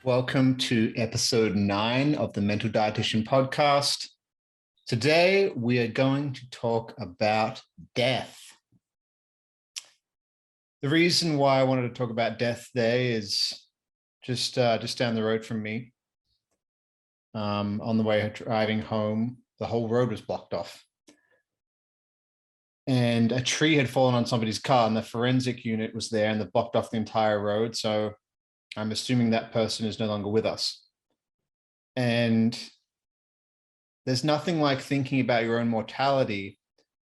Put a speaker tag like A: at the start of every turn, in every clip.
A: Welcome to episode 9 of the Mental Dietitian podcast. Today, we are going to talk about death. The reason why I wanted to talk about death today is just down the road from me. On the way driving home, the whole road was blocked off. And a tree had fallen on somebody's car, and the forensic unit was there and they blocked off the entire road. So I'm assuming that person is no longer with us. And there's nothing like thinking about your own mortality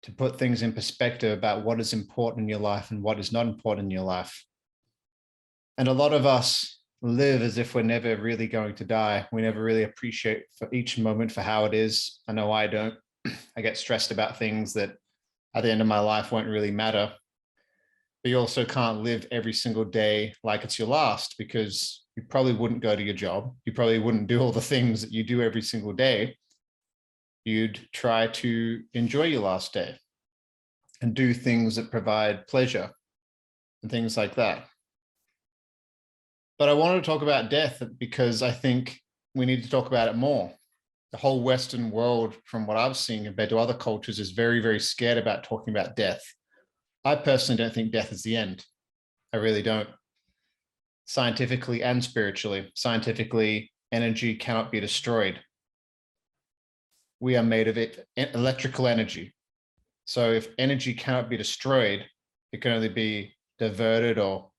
A: to put things in perspective about what is important in your life and what is not important in your life. And a lot of us live as if we're never really going to die. We never really appreciate for each moment for how it is. I know I don't. I get stressed about things that at the end of my life won't really matter. But you also can't live every single day like it's your last, because you probably wouldn't go to your job. You probably wouldn't do all the things that you do every single day. You'd try to enjoy your last day and do things that provide pleasure and things like that. But I wanted to talk about death because I think we need to talk about it more. The whole Western world, from what I've seen compared to other cultures, is very, very scared about talking about death. I personally don't think death is the end. I really don't. Scientifically and spiritually. Scientifically, energy cannot be destroyed. We are made of electrical energy. So if energy cannot be destroyed, it can only be diverted or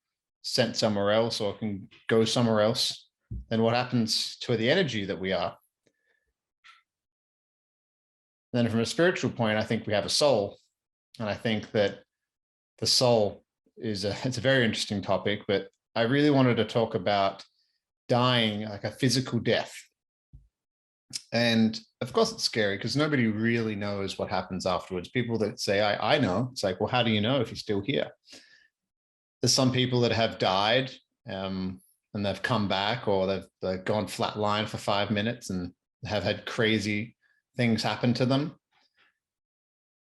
A: sent somewhere else, or can go somewhere else. Then what happens to the energy that we are? Then from a spiritual point, I think we have a soul. And I think that the soul it's a very interesting topic, but I really wanted to talk about dying, like a physical death. And of course it's scary because nobody really knows what happens afterwards. People that say, I know, it's like, well, how do you know if you're still here? There's some people that have died and they've come back, or they've gone flatline for 5 minutes and have had crazy things happen to them.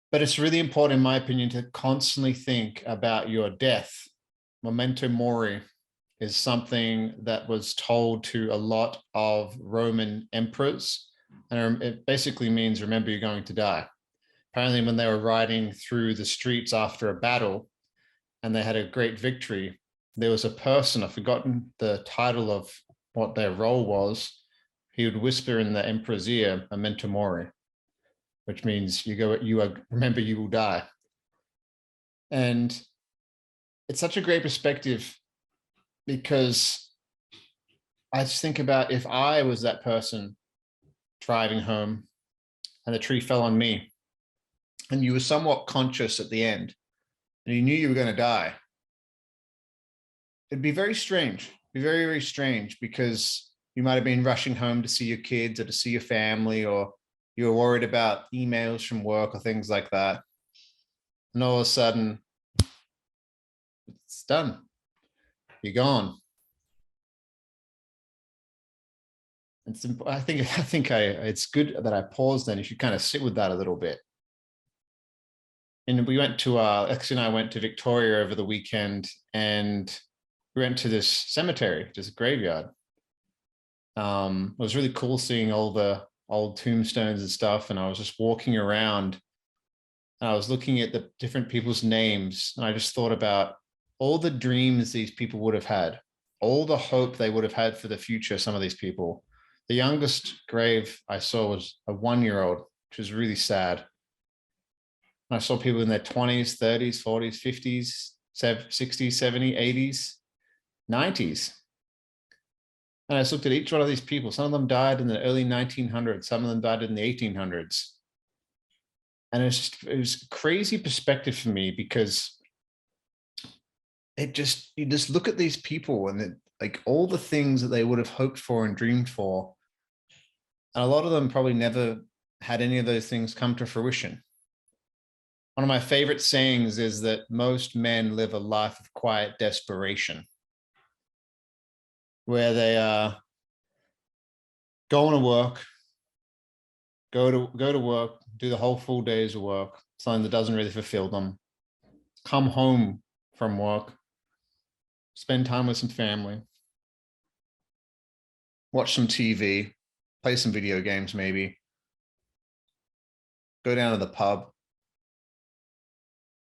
A: But it's really important, in my opinion, to constantly think about your death. Memento mori is something that was told to a lot of Roman emperors. And it basically means, remember, you're going to die. Apparently, when they were riding through the streets after a battle and they had a great victory, there was a person, I've forgotten the title of what their role was. He would whisper in the emperor's ear, memento mori, which means remember, you will die. And it's such a great perspective, because I just think about if I was that person driving home and the tree fell on me and you were somewhat conscious at the end and you knew you were going to die, it'd be very strange. It'd be very, very strange, because you might have been rushing home to see your kids or to see your family, or you were worried about emails from work or things like that. And all of a sudden, it's done. You're gone. It's good that I paused then. You should kind of sit with that a little bit. And we went to, Lexi and I went to Victoria over the weekend, and we went to this cemetery, just a graveyard. It was really cool seeing all the old tombstones and stuff. And I was just walking around and I was looking at the different people's names. And I just thought about all the dreams these people would have had, all the hope they would have had for the future, some of these people. The youngest grave I saw was a 1-year-old, which was really sad. And I saw people in their 20s, 30s, 40s, 50s, 60s, 70s, 80s, 90s. And I just looked at each one of these people. Some of them died in the early 1900s. Some of them died in the 1800s. And it was a crazy perspective for me, because you just look at these people and like all the things that they would have hoped for and dreamed for. And a lot of them probably never had any of those things come to fruition. One of my favorite sayings is that most men live a life of quiet desperation, where they are going to work, go to work, do the whole full days of work, something that doesn't really fulfill them, come home from work, spend time with some family, watch some TV, play some video games, maybe go down to the pub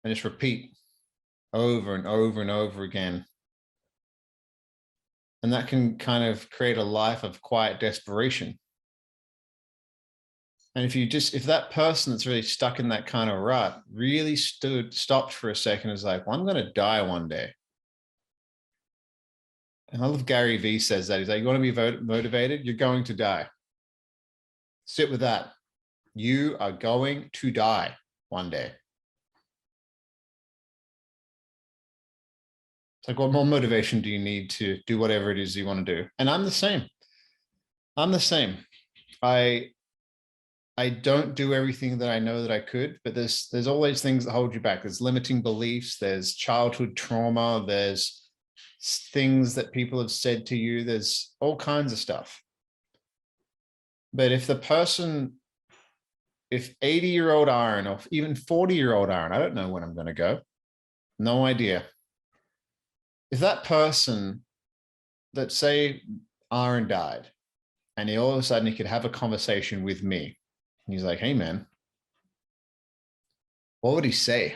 A: and just repeat over and over and over again. And that can kind of create a life of quiet desperation. And if that person that's really stuck in that kind of rut really stopped for a second, is like, well, I'm going to die one day. And I love Gary Vee says that. He's like, you want to be motivated? You're going to die. Sit with that. You are going to die one day. It's like, what more motivation do you need to do whatever it is you want to do? And I'm the same. I don't do everything that I know that I could, but there's always things that hold you back. There's limiting beliefs, there's childhood trauma, there's things that people have said to you, there's all kinds of stuff. But if 80-year-old Ahren or even 40-year-old Ahren, I don't know when I'm going to go, no idea. If that person that say Ahren died and all of a sudden he could have a conversation with me and he's like, hey man, what would he say?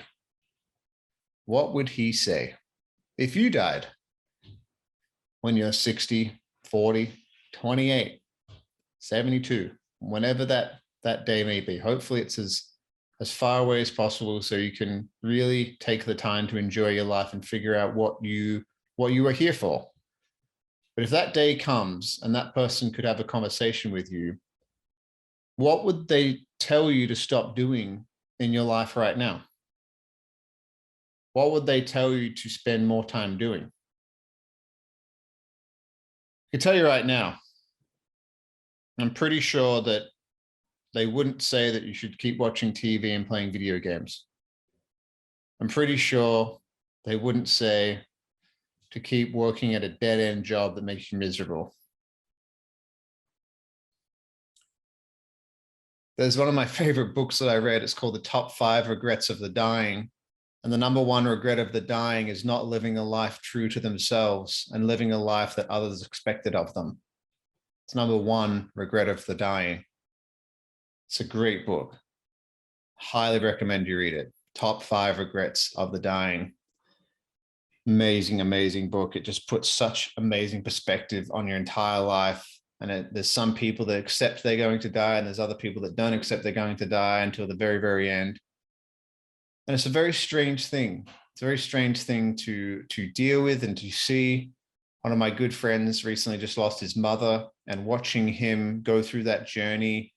A: What would he say if you died when you're 60, 40, 28, 72, whenever that day may be? Hopefully it's as far away as possible so you can really take the time to enjoy your life and figure out what you are here for. But if that day comes and that person could have a conversation with you, what would they tell you to stop doing in your life right now? What would they tell you to spend more time doing? I can tell you right now, I'm pretty sure that they wouldn't say that you should keep watching TV and playing video games. I'm pretty sure they wouldn't say to keep working at a dead-end job that makes you miserable. There's one of my favorite books that I read. It's called The Top 5 Regrets of the Dying. And the number one regret of the dying is not living a life true to themselves and living a life that others expected of them. It's number one regret of the dying. It's a great book. Highly recommend you read it. Top 5 Regrets of the Dying. Amazing, amazing book. It just puts such amazing perspective on your entire life. And there's some people that accept they're going to die, and there's other people that don't accept they're going to die until the very, very end. And it's a very strange thing. It's a very strange thing to deal with and to see. One of my good friends recently just lost his mother, and watching him go through that journey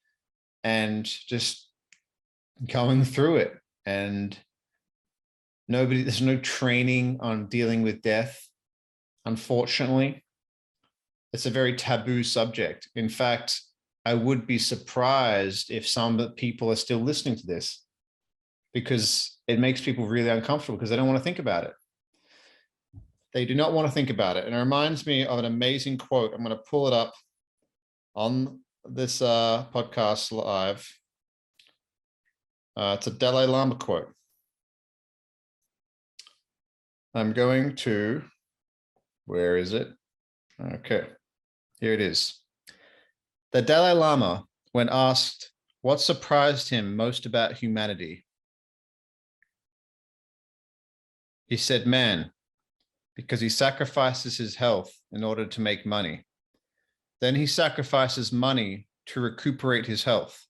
A: and just going through it. And there's no training on dealing with death. Unfortunately, it's a very taboo subject. In fact, I would be surprised if some people are still listening to this, because it makes people really uncomfortable because they don't want to think about it. They do not want to think about it. And it reminds me of an amazing quote. I'm going to pull it up on this podcast live. It's a Dalai Lama quote. I'm going to, where is it? Okay, here it is. The Dalai Lama, when asked what surprised him most about humanity, he said, man, because he sacrifices his health in order to make money. Then he sacrifices money to recuperate his health.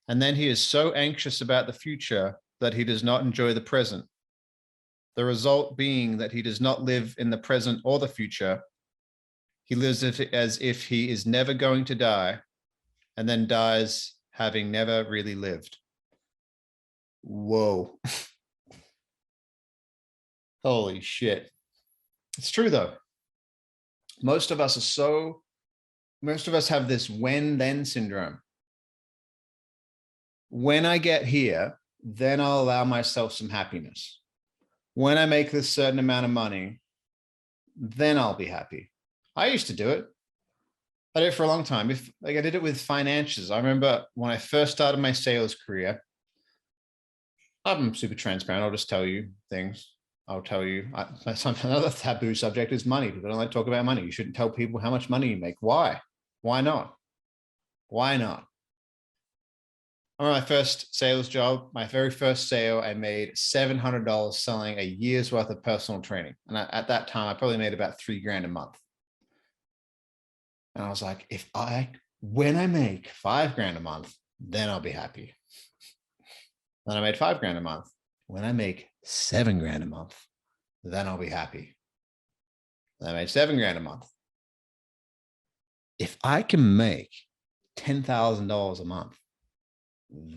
A: And then he is so anxious about the future that he does not enjoy the present. The result being that he does not live in the present or the future. He lives as if he is never going to die, and then dies having never really lived. Whoa. Holy shit. It's true though. Most of us have this when-then syndrome. When I get here, then I'll allow myself some happiness. When I make this certain amount of money, then I'll be happy. I used to do it. I did it for a long time. I did it with finances. I remember when I first started my sales career, I'm super transparent. I'll just tell you things. I'll tell you. Another taboo subject is money. People don't like to talk about money. You shouldn't tell people how much money you make. Why? Why not? Why not? I remember my first sales job, my very first sale, I made $700 selling a year's worth of personal training. And at that time, I probably made about $3,000 a month. And I was like, when I make $5,000 a month, then I'll be happy. Then I made $5,000 a month. When I make $7,000 a month, then I'll be happy. Then I made $7,000 a month. If I can make $10,000 a month,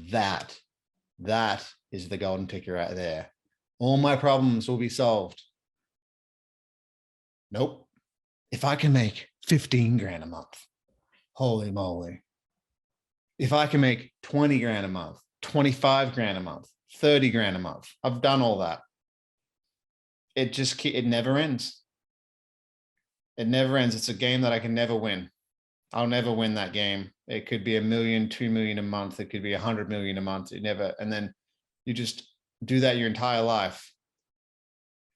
A: that is the golden ticket right there. All my problems will be solved. Nope. If I can make $15,000 a month, holy moly. If I can make $20,000 a month, $25,000 a month, $30,000 a month, I've done all that. It never ends. It never ends. It's a game that I can never win. I'll never win that game. It could be $1 million, $2 million a month. It could be 100 million a month. It never, and then you just do that your entire life.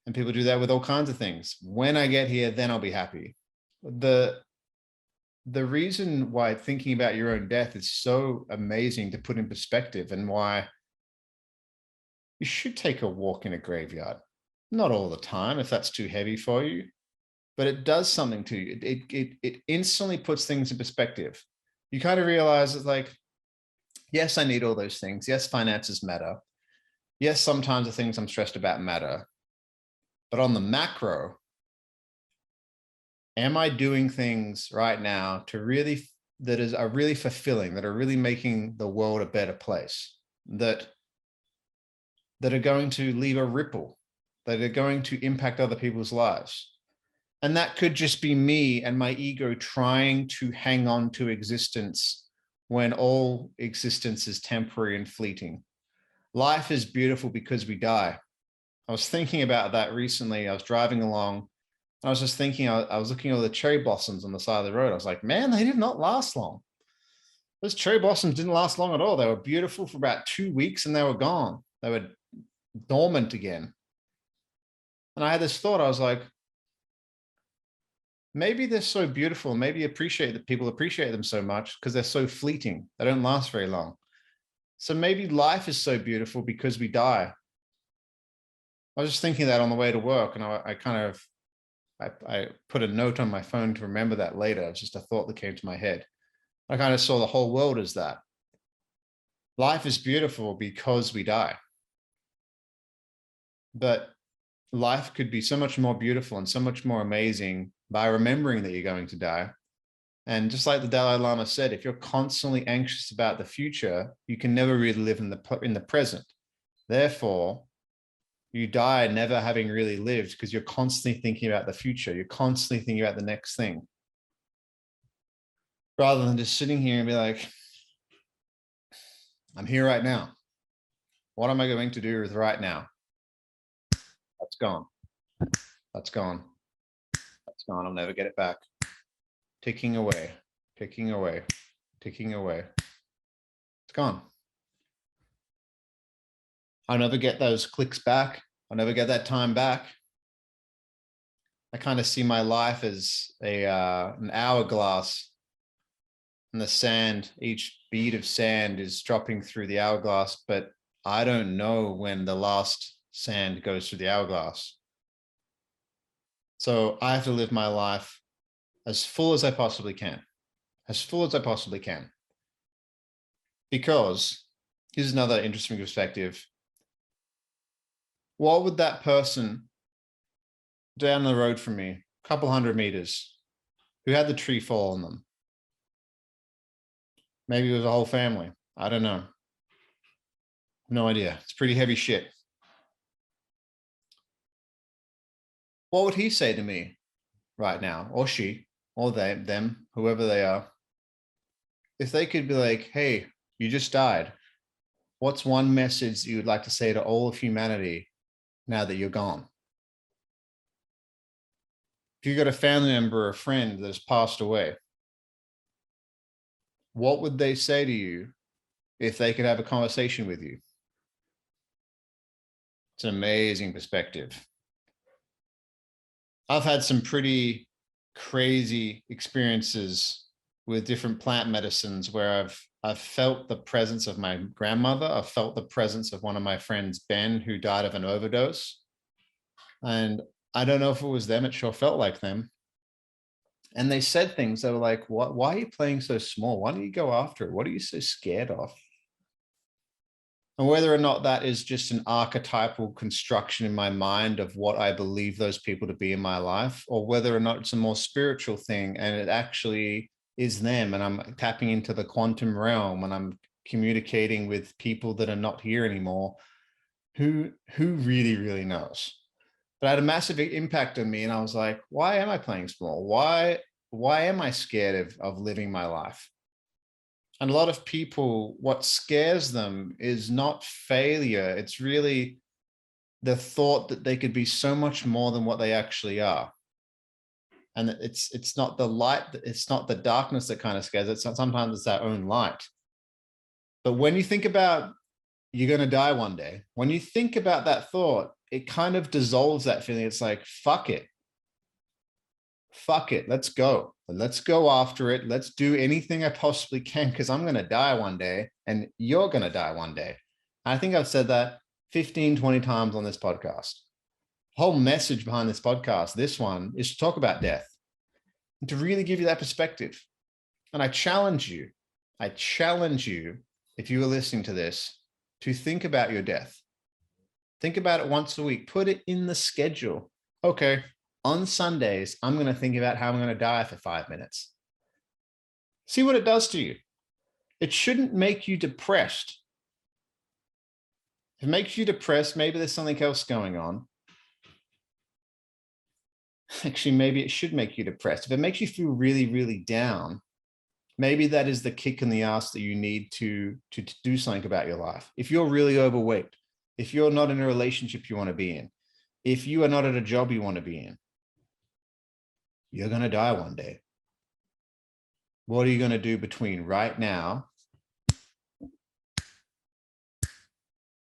A: And people do that with all kinds of things. When I get here, then I'll be happy. The reason why thinking about your own death is so amazing to put in perspective, and why you should take a walk in a graveyard. Not all the time, if that's too heavy for you, but it does something to you. It instantly puts things in perspective. You kind of realize it's like, yes, I need all those things. Yes, finances matter. Yes, sometimes the things I'm stressed about matter. But on the macro, am I doing things right now are really fulfilling, that are really making the world a better place, that are going to leave a ripple, that are going to impact other people's lives? And that could just be me and my ego trying to hang on to existence when all existence is temporary and fleeting. Life is beautiful because we die. I was thinking about that recently. I was driving along. I was just thinking, I was looking at all the cherry blossoms on the side of the road. I was like, man, they did not last long. Those cherry blossoms didn't last long at all. They were beautiful for about 2 weeks and they were gone. They were dormant again. And I had this thought. I was like, maybe they're so beautiful. Maybe people appreciate them so much because they're so fleeting. They don't last very long. So maybe life is so beautiful because we die. I was just thinking that on the way to work, and I put a note on my phone to remember that later. It's just a thought that came to my head. I kind of saw the whole world as that. Life is beautiful because we die. But life could be so much more beautiful and so much more amazing by remembering that you're going to die. And just like the Dalai Lama said, if you're constantly anxious about the future, you can never really live in the present. Therefore, you die never having really lived, because you're constantly thinking about the future. You're constantly thinking about the next thing, rather than just sitting here and be like, I'm here right now. What am I going to do with right now? That's gone. That's gone. That's gone. I'll never get it back. Ticking away, ticking away, ticking away. It's gone. I'll never get those clicks back. I'll never get that time back. I kind of see my life as an hourglass, and the sand, each bead of sand is dropping through the hourglass, but I don't know when the last sand goes through the hourglass. So I have to live my life as full as I possibly can, as full as I possibly can. Because here's another interesting perspective. What would that person down the road from me, a couple 100 meters, who had the tree fall on them? Maybe it was a whole family. I don't know. No idea. It's pretty heavy shit. What would he say to me right now, or she, or them, whoever they are, if they could be like, hey, you just died. What's one message that you would like to say to all of humanity now that you're gone? If you've got a family member or a friend that has passed away, what would they say to you if they could have a conversation with you? It's an amazing perspective. I've had some pretty crazy experiences with different plant medicines where I've felt the presence of my grandmother. I've felt the presence of one of my friends, Ben, who died of an overdose. And I don't know if it was them, it sure felt like them. And they said things that were like, why are you playing so small? Why don't you go after it? What are you so scared of? And whether or not that is just an archetypal construction in my mind of what I believe those people to be in my life, or whether or not it's a more spiritual thing and it actually is them, and I'm tapping into the quantum realm and I'm communicating with people that are not here anymore, who really, really knows? But it had a massive impact on me. And I was like, why am I playing small? Why am I scared of living my life? And a lot of people, what scares them is not failure. It's really the thought that they could be so much more than what they actually are. And it's not the light, it's not the darkness that kind of scares it. Sometimes it's our own light. But when you think about you're going to die one day, when you think about that thought, it kind of dissolves that feeling. It's like, fuck it. Fuck it. Let's go. Let's go after it. Let's do anything I possibly can, because I'm going to die one day and you're going to die one day. I think I've said that 15, 20 times on this podcast. The whole message behind this podcast, this one, is to talk about death and to really give you that perspective. And I challenge you, if you are listening to this, to think about your death. Think about it once a week. Put it in the schedule. Okay, on Sundays, I'm going to think about how I'm going to die for 5 minutes. See what it does to you. It shouldn't make you depressed. If it makes you depressed, maybe there's something else going on. Actually, maybe it should make you depressed. If it makes you feel really, really down, maybe that is the kick in the ass that you need to do something about your life. If you're really overweight, if you're not in a relationship you want to be in, if you are not at a job you want to be in, you're going to die one day. What are you going to do between right now,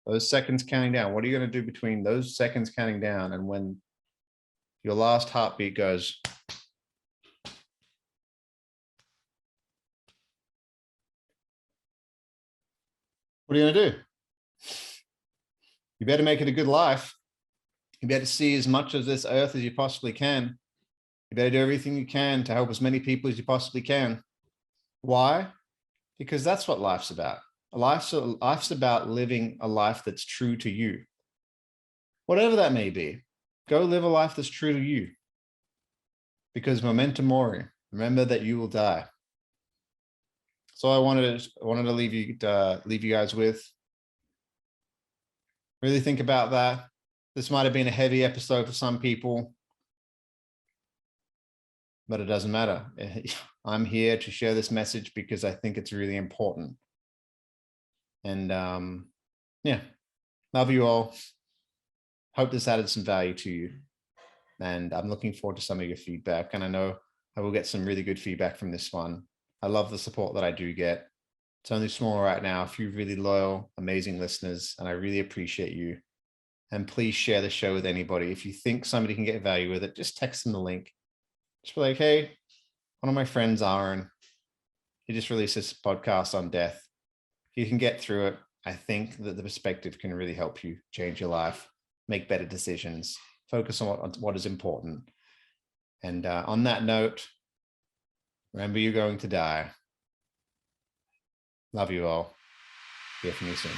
A: those seconds counting down? What are you going to do between those seconds counting down and when your last heartbeat goes? What are you going to do? You better make it a good life. You better see as much of this earth as you possibly can. You better do everything you can to help as many people as you possibly can. Why? Because that's what life's about. Life's about living a life that's true to you. Whatever that may be, go live a life that's true to you. Because memento mori, remember that you will die. So I wanted to leave you guys with. Really think about that. This might have been a heavy episode for some people, but it doesn't matter. I'm here to share this message because I think it's really important. And yeah, love you all. Hope this added some value to you. And I'm looking forward to some of your feedback. And I know I will get some really good feedback from this one. I love the support that I do get. It's only small right now, a few really loyal, amazing listeners, and I really appreciate you. And please share the show with anybody. If you think somebody can get value with it, just text them the link. Just be like, hey, one of my friends, Ahren, he just released this podcast on death. If you can get through it, I think that the perspective can really help you change your life, make better decisions, focus on what is important. And on that note, remember you're going to die. Love you all. Hear from you soon.